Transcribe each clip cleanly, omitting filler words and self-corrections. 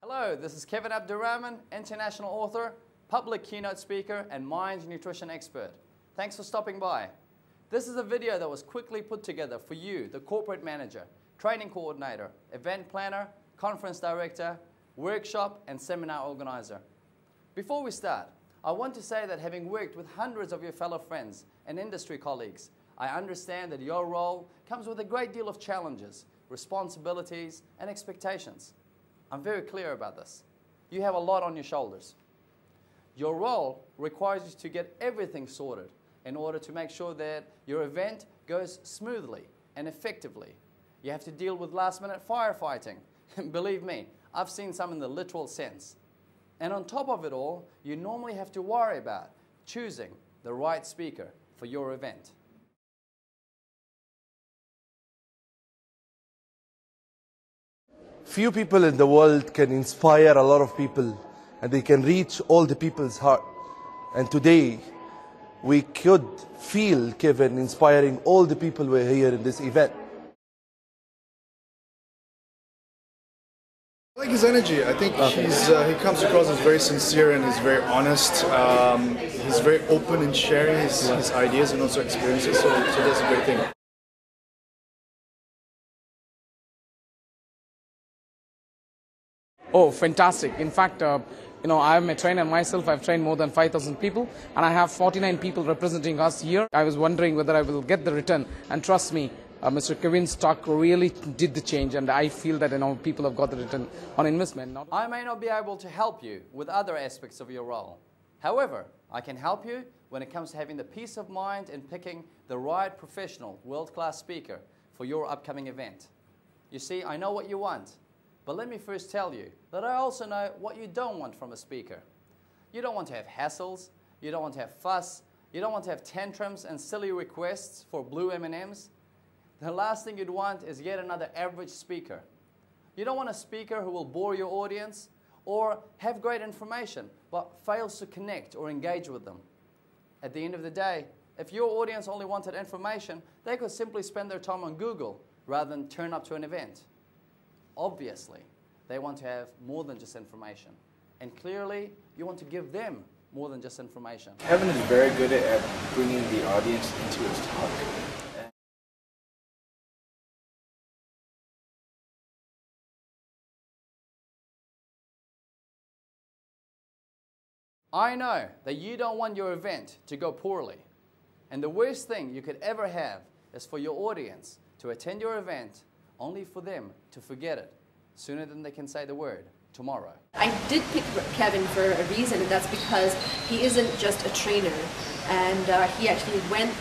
Hello, this is Kevin Abdulrahman, international author, public keynote speaker, and mind nutrition expert. Thanks for stopping by. This is a video that was quickly put together for you, the corporate manager, training coordinator, event planner, conference director, workshop, and seminar organizer. Before we start, I want to say that having worked with hundreds of your fellow friends and industry colleagues, I understand that your role comes with a great deal of challenges, responsibilities, and expectations. I'm very clear about this. You have a lot on your shoulders. Your role requires you to get everything sorted in order to make sure that your event goes smoothly and effectively. You have to deal with last-minute firefighting. Believe me, I've seen some in the literal sense. And on top of it all, you normally have to worry about choosing the right speaker for your event. Few people in the world can inspire a lot of people, and they can reach all the people's heart. And today, we could feel Kevin inspiring all the people who are here in this event. I like his energy. I think he comes across as very sincere and he's very honest. He's very open in sharing his ideas and also experiences, so that's a great thing. Oh, fantastic. In fact, I'm a trainer myself. I've trained more than 5,000 people, and I have 49 people representing us here. I was wondering whether I will get the return, and trust me, Mr. Kevin's talk really did the change, and I feel that people have got the return on investment. I may not be able to help you with other aspects of your role. However, I can help you when it comes to having the peace of mind and picking the right professional, world-class speaker for your upcoming event. You see, I know what you want. But let me first tell you that I also know what you don't want from a speaker. You don't want to have hassles, you don't want to have fuss, you don't want to have tantrums and silly requests for blue M&Ms. The last thing you'd want is yet another average speaker. You don't want a speaker who will bore your audience or have great information but fails to connect or engage with them. At the end of the day, if your audience only wanted information, they could simply spend their time on Google rather than turn up to an event. Obviously, they want to have more than just information. And clearly, you want to give them more than just information. Kevin is very good at bringing the audience into his talk. I know that you don't want your event to go poorly. And the worst thing you could ever have is for your audience to attend your event only for them to forget it sooner than they can say the word tomorrow. I did pick Kevin for a reason, and that's because he isn't just a trainer, and he actually went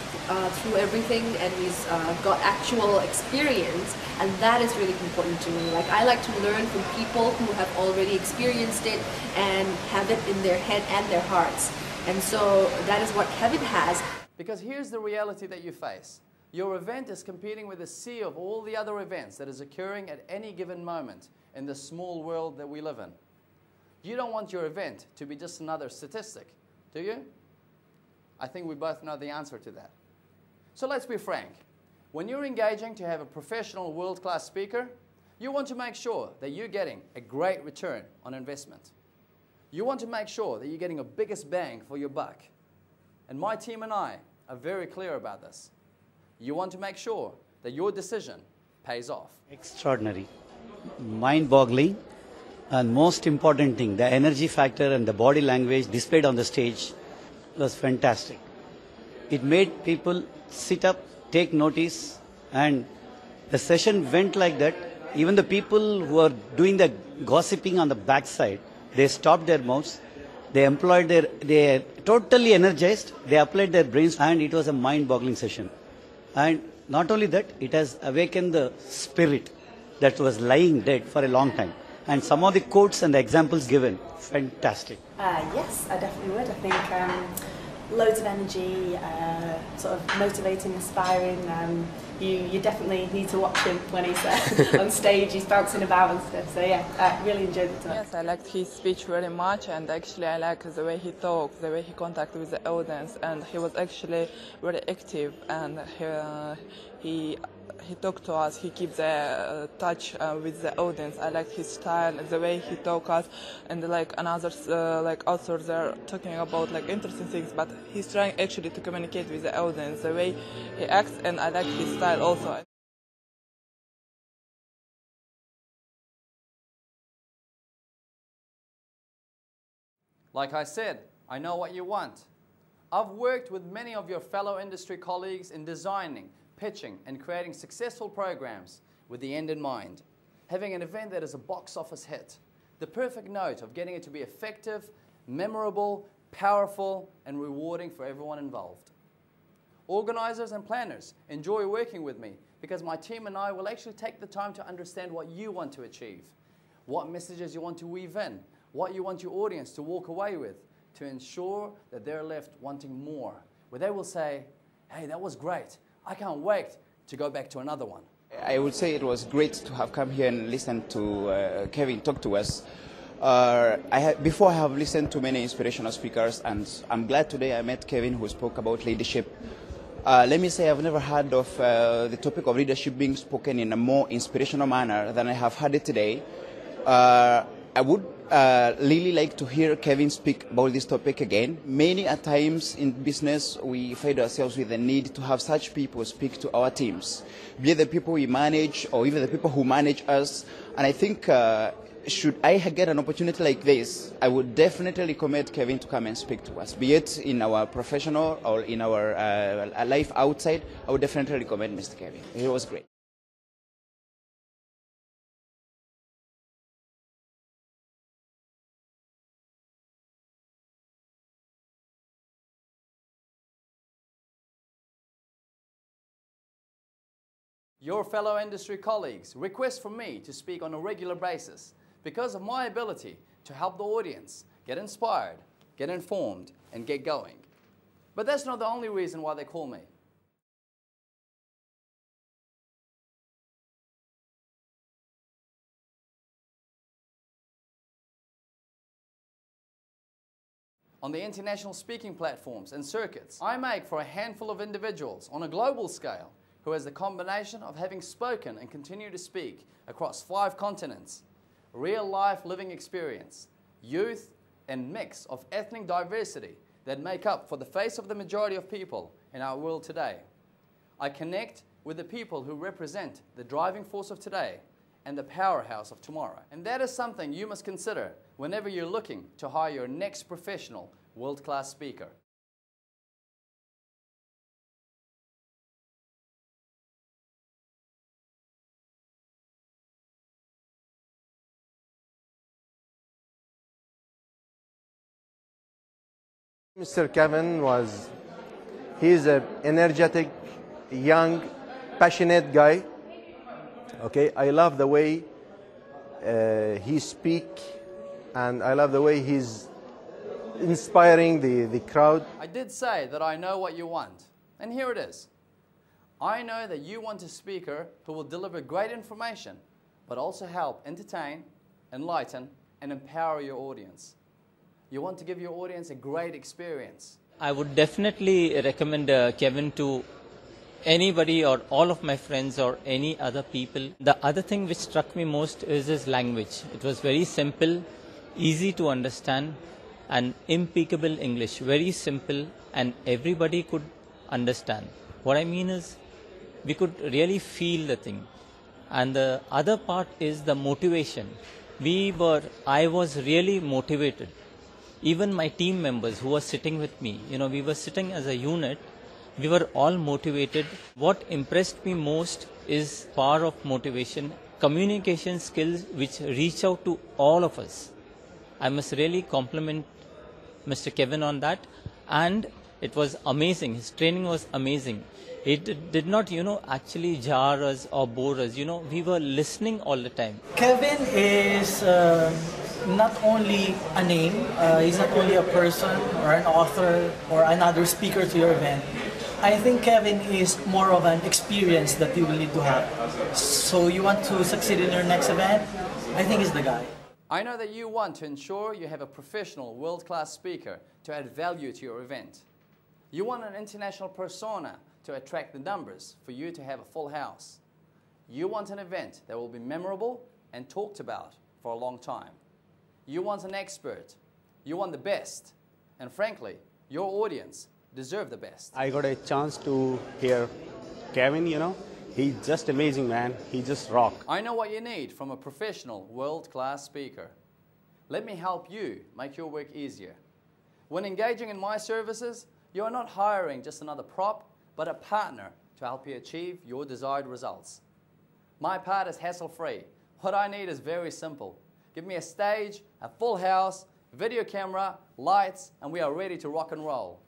through everything, and he's got actual experience, and that is really important to me. Like, I like to learn from people who have already experienced it and have it in their head and their hearts. And so that is what Kevin has. Because here's the reality that you face. Your event is competing with a sea of all the other events that is occurring at any given moment in the small world that we live in. You don't want your event to be just another statistic, do you? I think we both know the answer to that. So let's be frank. When you're engaging to have a professional world-class speaker, you want to make sure that you're getting a great return on investment. You want to make sure that you're getting a biggest bang for your buck. And my team and I are very clear about this. You want to make sure that your decision pays off. Extraordinary, mind-boggling, and most important thing, the energy factor and the body language displayed on the stage was fantastic. It made people sit up, take notice, and the session went like that. Even the people who are doing the gossiping on the backside, they stopped their mouths, they are totally energized, they applied their brains, and it was a mind-boggling session. And not only that, it has awakened the spirit that was lying dead for a long time. And some of the quotes and the examples given, fantastic. Yes, I definitely would. I think loads of energy, sort of motivating, inspiring, you definitely need to watch him when he's on stage. He's bouncing about and stuff. So yeah, I really enjoyed the talk. Yes, I liked his speech very much, and actually I like the way he talks, the way he contacted with the audience, and he was actually very active, and he talked to us. He keeps the touch with the audience. I liked his style, the way he talks us, and like another like authors they're talking about like interesting things, but he's trying actually to communicate with the audience, the way he acts, and I like his style also. Like I said, I know what you want. I've worked with many of your fellow industry colleagues in designing, pitching, and creating successful programs with the end in mind. Having an event that is a box office hit. The perfect note of getting it to be effective, memorable, powerful, and rewarding for everyone involved. Organisers and planners enjoy working with me because my team and I will actually take the time to understand what you want to achieve, what messages you want to weave in, what you want your audience to walk away with, to ensure that they're left wanting more, where they will say, hey, that was great. I can't wait to go back to another one. I would say it was great to have come here and listen to Kevin talk to us. Before I have listened to many inspirational speakers, and I'm glad today I met Kevin, who spoke about leadership. Let me say I've never heard of the topic of leadership being spoken in a more inspirational manner than I have heard it today. I would really like to hear Kevin speak about this topic again. Many a times in business we find ourselves with the need to have such people speak to our teams, be it the people we manage or even the people who manage us. And I think should I get an opportunity like this, I would definitely recommend Kevin to come and speak to us, be it in our professional or in our life outside. I would definitely recommend Mr. Kevin. He was great. Your fellow industry colleagues request from me to speak on a regular basis because of my ability to help the audience get inspired, get informed, and get going. But that's not the only reason why they call me. On the international speaking platforms and circuits I make for a handful of individuals on a global scale who has the combination of having spoken and continue to speak across 5 continents, real-life living experience, youth, and mix of ethnic diversity that make up for the face of the majority of people in our world today. I connect with the people who represent the driving force of today and the powerhouse of tomorrow. And that is something you must consider whenever you're looking to hire your next professional world-class speaker. Mr. Kevin he's an energetic, young, passionate guy. Okay, I love the way he speaks, and I love the way he's inspiring the crowd. I did say that I know what you want, and here it is. I know that you want a speaker who will deliver great information, but also help entertain, enlighten, and empower your audience. You want to give your audience a great experience. I would definitely recommend Kevin to anybody or all of my friends or any other people. The other thing which struck me most is his language. It was very simple, easy to understand, and impeccable English. Very simple, and everybody could understand. What I mean is, we could really feel the thing. And the other part is the motivation. I was really motivated. Even my team members who were sitting with me, we were sitting as a unit, we were all motivated. What impressed me most is power of motivation, communication skills which reach out to all of us. I must really compliment Mr. Kevin on that, and it was amazing. His training was amazing. It did not, actually jar us or bore us. We were listening all the time. Kevin is not only a name, he's not only a person or an author or another speaker to your event, I think Kevin is more of an experience that you will need to have. So you want to succeed in your next event? I think he's the guy. I know that you want to ensure you have a professional, world-class speaker to add value to your event. You want an international persona to attract the numbers for you to have a full house. You want an event that will be memorable and talked about for a long time. You want an expert. You want the best. And frankly, your audience deserve the best. I got a chance to hear Kevin, He's just amazing, man. He just rock. I know what you need from a professional, world-class speaker. Let me help you make your work easier. When engaging in my services, you are not hiring just another prop, but a partner to help you achieve your desired results. My part is hassle-free. What I need is very simple. Give me a stage, a full house, video camera, lights, and we are ready to rock and roll.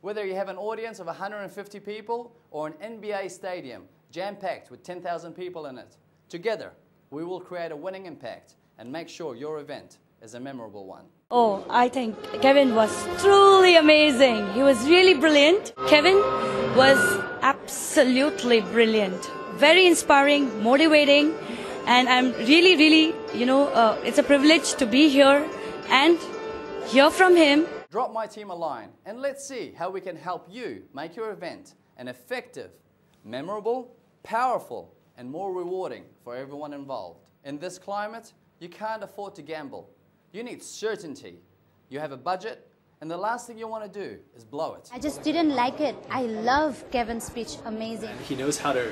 Whether you have an audience of 150 people or an NBA stadium jam-packed with 10,000 people in it, together we will create a winning impact and make sure your event is a memorable one. Oh, I think Kevin was truly amazing. He was really brilliant. Kevin was absolutely brilliant. Very inspiring, motivating, and I'm really, it's a privilege to be here and hear from him. Drop my team a line and let's see how we can help you make your event an effective, memorable, powerful, and more rewarding for everyone involved. In this climate, you can't afford to gamble. You need certainty. You have a budget, and the last thing you want to do is blow it. I just didn't like it. I love Kevin's speech. Amazing. He knows how to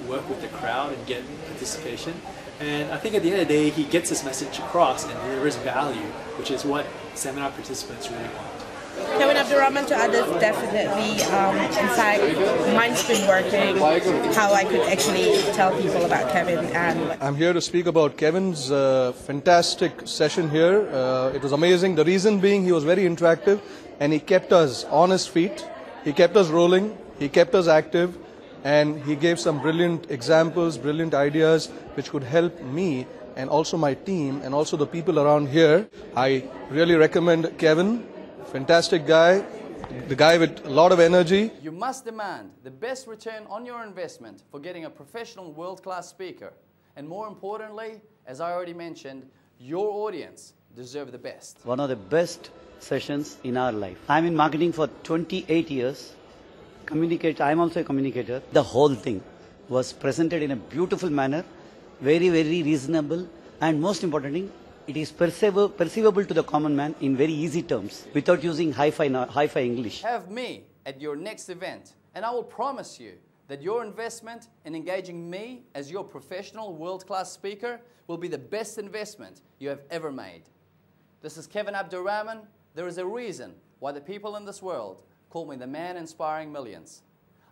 work with the crowd and get participation. And I think at the end of the day, he gets his message across and delivers value, which is what seminar participants really want. Kevin Abdulrahman to others definitely, in fact, mine's been working, how I could actually tell people about Kevin. And I'm here to speak about Kevin's fantastic session here. It was amazing. The reason being he was very interactive and he kept us on his feet, he kept us rolling, he kept us active, and he gave some brilliant examples, brilliant ideas which could help me and also my team and also the people around here. I really recommend Kevin. Fantastic guy, the guy with a lot of energy. You must demand the best return on your investment for getting a professional world-class speaker. And more importantly, as I already mentioned, your audience deserve the best. One of the best sessions in our life. I'm in marketing for 28 years. I'm also a communicator. The whole thing was presented in a beautiful manner, very, very reasonable, and most importantly, it is perceivable to the common man in very easy terms, without using hi-fi English. Have me at your next event, and I will promise you that your investment in engaging me as your professional world-class speaker will be the best investment you have ever made. This is Kevin Abdulrahman. There is a reason why the people in this world call me the man inspiring millions.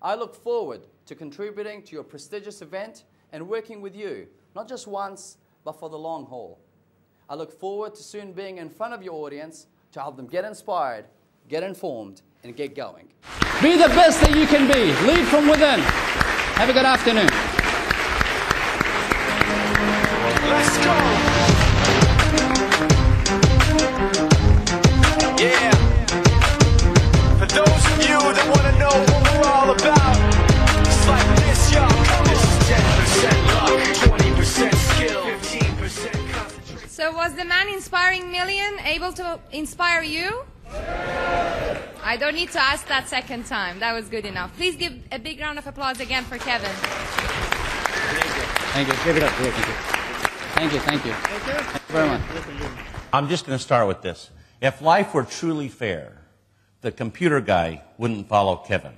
I look forward to contributing to your prestigious event and working with you, not just once, but for the long haul. I look forward to soon being in front of your audience to help them get inspired, get informed, and get going. Be the best that you can be. Lead from within. Have a good afternoon. Let's go. Yeah. For those of you that want to know what we're all about, it's like this, y'all. This is 10% luck, 20% skill, 15% concentration. So was the man inspiring million able to inspire you? I don't need to ask that second time. That was good enough. Please give a big round of applause again for Kevin. Thank you. Give it up. Thank you. Thank you. Thank you very much. I'm just going to start with this. If life were truly fair, the computer guy wouldn't follow Kevin.